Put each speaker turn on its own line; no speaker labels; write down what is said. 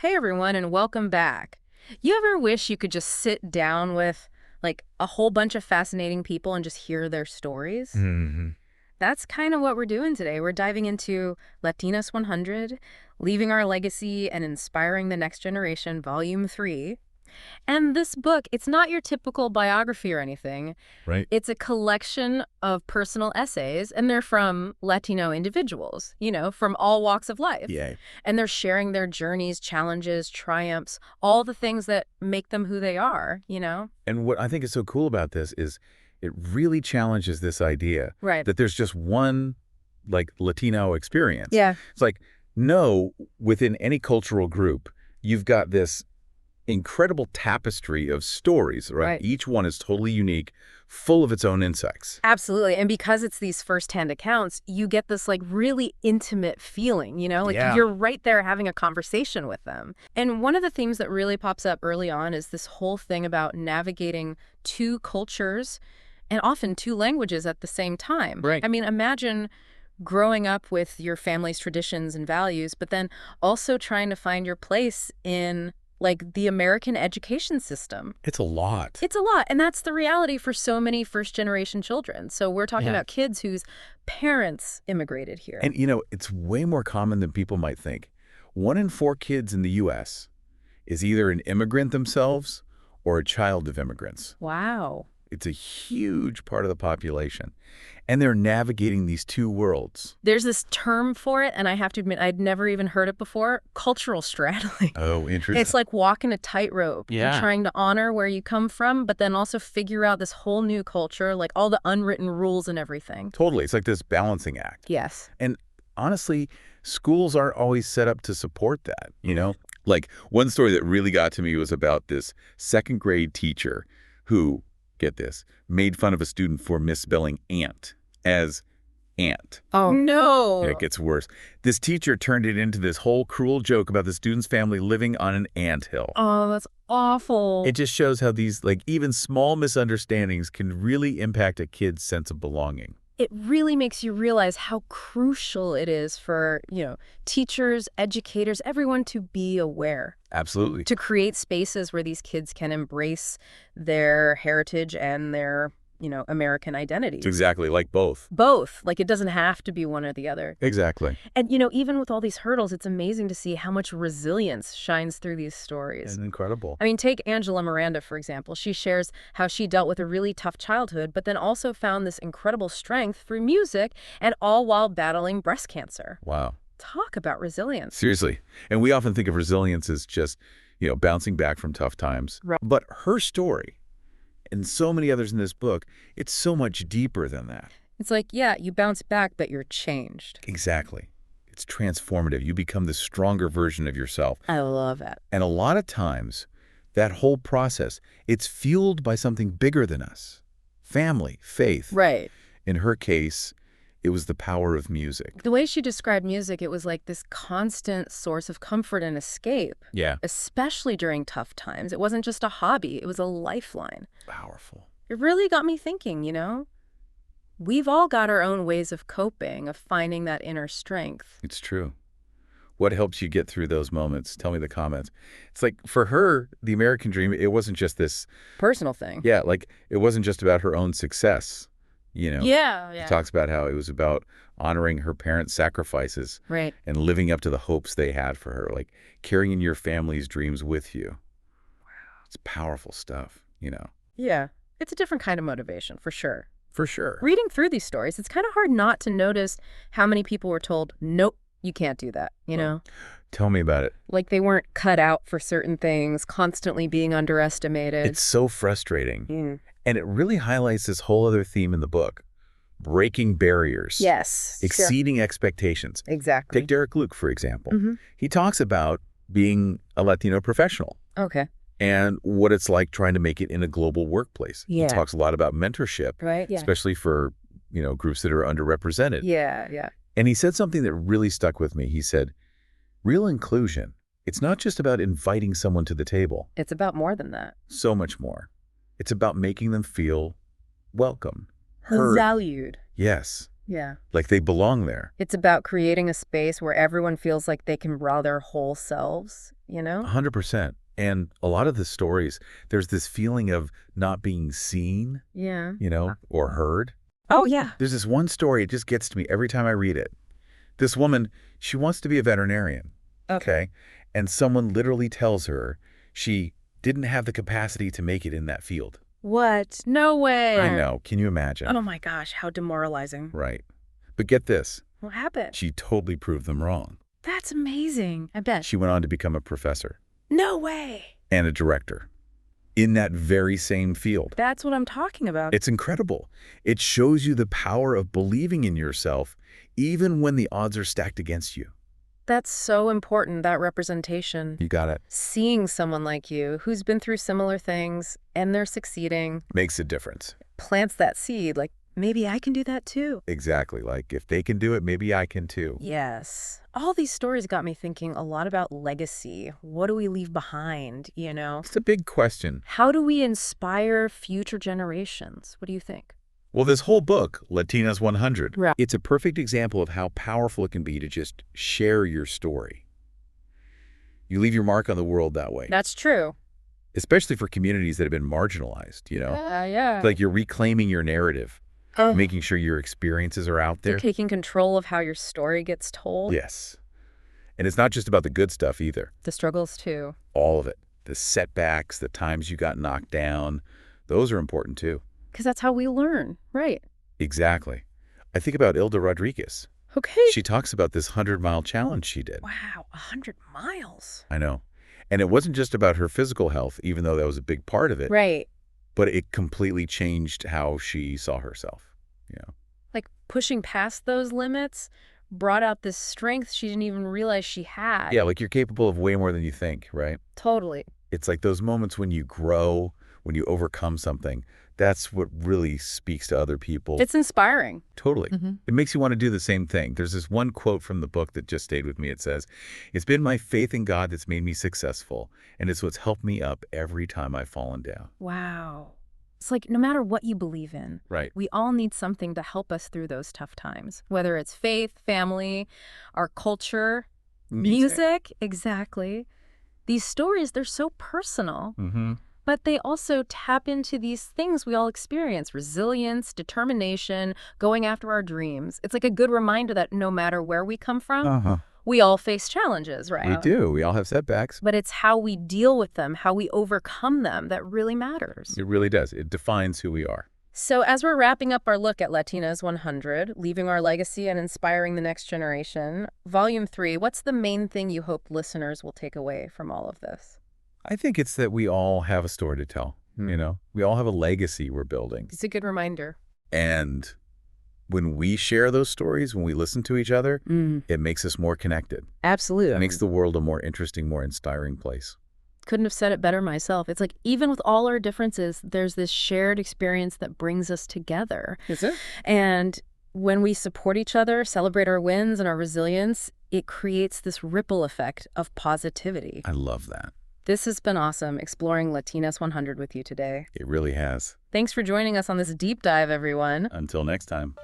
Hey everyone, and welcome back. You ever wish you could just sit down with like a whole bunch of fascinating people and just hear their stories?
hmm
That's kind of what we're doing today. We're diving into Latinas 100, Leaving Our Legacy and Inspiring the Next Generation, Volume 3. And this book, it's not your typical biography or anything.
Right.
It's a collection of personal essays, and they're from Latino individuals, from all walks of life.
Yeah.
And they're sharing their journeys, challenges, triumphs, all the things that make them who they are.
And what I think is so cool about this is it really challenges this idea
Right.
that there's just one, like, Latino experience.
Yeah.
It's like, no, within any cultural group, you've got this incredible tapestry of stories, right?
Right.
Each one is totally unique, full of its own insights.
Absolutely. And because it's these firsthand accounts, you get this like really intimate feeling, like
Yeah.
you're right there having a conversation with them. And one of the themes that really pops up early on is this whole thing about navigating two cultures and often two languages at the same time.
Right.
I mean, imagine growing up with your family's traditions and values, but then also trying to find your place in like the American education system.
It's a lot.
It's a lot, and that's the reality for so many first-generation children. So we're talking about kids whose parents immigrated here.
And, it's way more common than people might think. 1 in 4 kids in the U.S. is either an immigrant themselves or a child of immigrants.
Wow.
It's a huge part of the population. And they're navigating these two worlds.
There's this term for it, and I have to admit, I'd never even heard it before, cultural straddling.
Oh, interesting.
It's like walking a tightrope.
Yeah.
You're trying to honor where you come from, but then also figure out this whole new culture, like all the unwritten rules and everything.
Totally. It's like this balancing act.
Yes.
And honestly, schools aren't always set up to support that. Like, one story that really got to me was about this 2nd grade teacher who, get this, made fun of a student for misspelling ant as ant.
Oh, no.
Yeah, it gets worse. This teacher turned it into this whole cruel joke about the student's family living on an anthill.
Oh, that's awful.
It just shows how these, like, even small misunderstandings can really impact a kid's sense of belonging.
It really makes you realize how crucial it is for, teachers, educators, everyone to be aware.
Absolutely.
To create spaces where these kids can embrace their heritage and their, American identity.
It's exactly, like both.
Both. Like, it doesn't have to be one or the other.
Exactly.
And, even with all these hurdles, it's amazing to see how much resilience shines through these stories.
And incredible.
I mean, take Angela Miranda, for example. She shares how she dealt with a really tough childhood, but then also found this incredible strength through music, and all while battling breast cancer.
Wow.
Talk about resilience.
Seriously. And we often think of resilience as just, bouncing back from tough times.
Right.
But her story, and so many others in this book, it's so much deeper than that.
It's like, yeah, you bounce back, but you're changed.
Exactly. It's transformative. You become the stronger version of yourself.
I love it.
And a lot of times, that whole process, it's fueled by something bigger than us. Family, faith.
Right.
In her case, it was the power of music.
The way she described music, it was like this constant source of comfort and escape.
Yeah.
Especially during tough times. It wasn't just a hobby, it was a lifeline.
Powerful.
It really got me thinking, We've all got our own ways of coping, of finding that inner strength.
It's true. What helps you get through those moments? Tell me the comments. It's like, for her, the American dream, it wasn't just this
Personal thing.
Yeah, like, it wasn't just about her own success,
Yeah.
She talks about how it was about honoring her parents' sacrifices.
Right.
And living up to the hopes they had for her, like carrying your family's dreams with you. Wow. It's powerful stuff,
Yeah. It's a different kind of motivation, for sure.
For sure.
Reading through these stories, it's kind of hard not to notice how many people were told, nope, you can't do that,
Tell me about it.
Like they weren't cut out for certain things, constantly being underestimated.
It's so frustrating.
Mm.
And it really highlights this whole other theme in the book. Breaking barriers.
Yes.
Exceeding expectations.
Exactly.
Take Derek Luke, for example.
Mm-hmm.
He talks about being a Latino professional.
Okay.
And what it's like trying to make it in a global workplace.
Yeah.
He talks a lot about mentorship.
Right. Yeah.
Especially for, groups that are underrepresented.
Yeah.
And he said something that really stuck with me. He said, real inclusion, it's not just about inviting someone to the table.
It's about more than that.
So much more. It's about making them feel welcome, heard.
Valued.
Yes.
Yeah.
Like they belong there.
It's about creating a space where everyone feels like they can raw their whole selves, you know?
100%. And a lot of the stories, there's this feeling of not being seen,
Yeah.
or heard.
Oh, yeah.
There's this one story, it just gets to me every time I read it. This woman, she wants to be a veterinarian. Okay. And someone literally tells her she didn't have the capacity to make it in that field.
What? No way.
I know. Can you imagine?
Oh my gosh, how demoralizing.
Right. But get this.
What happened?
She totally proved them wrong.
That's amazing. I bet.
She went on to become a professor.
No way.
And a director. In that very same field.
That's what I'm talking about.
It's incredible. It shows you the power of believing in yourself, even when the odds are stacked against you.
That's so important, that representation.
You got it.
Seeing someone like you who's been through similar things and they're succeeding
Makes a difference.
plants that seed, like, maybe I can do that too.
Exactly. Like, if they can do it, maybe I can too.
Yes. All these stories got me thinking a lot about legacy. What do we leave behind, you know?
It's a big question.
How do we inspire future generations? What do you think?
Well, this whole book, Latinas 100,
Right.
it's a perfect example of how powerful it can be to just share your story. You leave your mark on the world that way.
That's true.
Especially for communities that have been marginalized,
Yeah.
Like you're reclaiming your narrative, making sure your experiences are out there.
You're taking control of how your story gets told.
Yes. And it's not just about the good stuff either.
The struggles too.
All of it. The setbacks, the times you got knocked down, those are important too.
Because that's how we learn, right?
Exactly. I think about Ilda Rodriguez.
Okay.
She talks about this 100-mile challenge she did.
Wow, 100 miles.
I know. And it wasn't just about her physical health, even though that was a big part of it.
Right.
But it completely changed how she saw herself.
Like pushing past those limits brought out this strength she didn't even realize she had.
Yeah, like you're capable of way more than you think, right?
Totally.
It's like those moments when you grow, when you overcome something. That's what really speaks to other people.
It's inspiring.
Totally. It makes you want to do the same thing. There's this one quote from the book that just stayed with me. It says, "It's been my faith in God that's made me successful, and it's what's helped me up every time I've fallen down."
Wow. It's like no matter what you believe in,
Right.
we all need something to help us through those tough times, whether it's faith, family, our culture, music. Exactly. These stories, they're so personal. But they also tap into these things we all experience: resilience, determination, going after our dreams. It's like a good reminder that no matter where we come from, we all face challenges, right?
We do. We all have setbacks.
But it's how we deal with them, how we overcome them, that really matters.
It really does. It defines who we are.
So as we're wrapping up our look at Latinas 100, leaving our legacy and inspiring the next generation, Volume 3, what's the main thing you hope listeners will take away from all of this?
I think it's that we all have a story to tell. We all have a legacy we're building.
It's a good reminder.
And when we share those stories, when we listen to each other, it makes us more connected.
Absolutely.
It makes the world a more interesting, more inspiring place.
Couldn't have said it better myself. It's like even with all our differences, there's this shared experience that brings us together.
Is it?
And when we support each other, celebrate our wins and our resilience, it creates this ripple effect of positivity.
I love that.
This has been awesome, exploring Latinas 100 with you today.
It really has.
Thanks for joining us on this deep dive, everyone.
Until next time.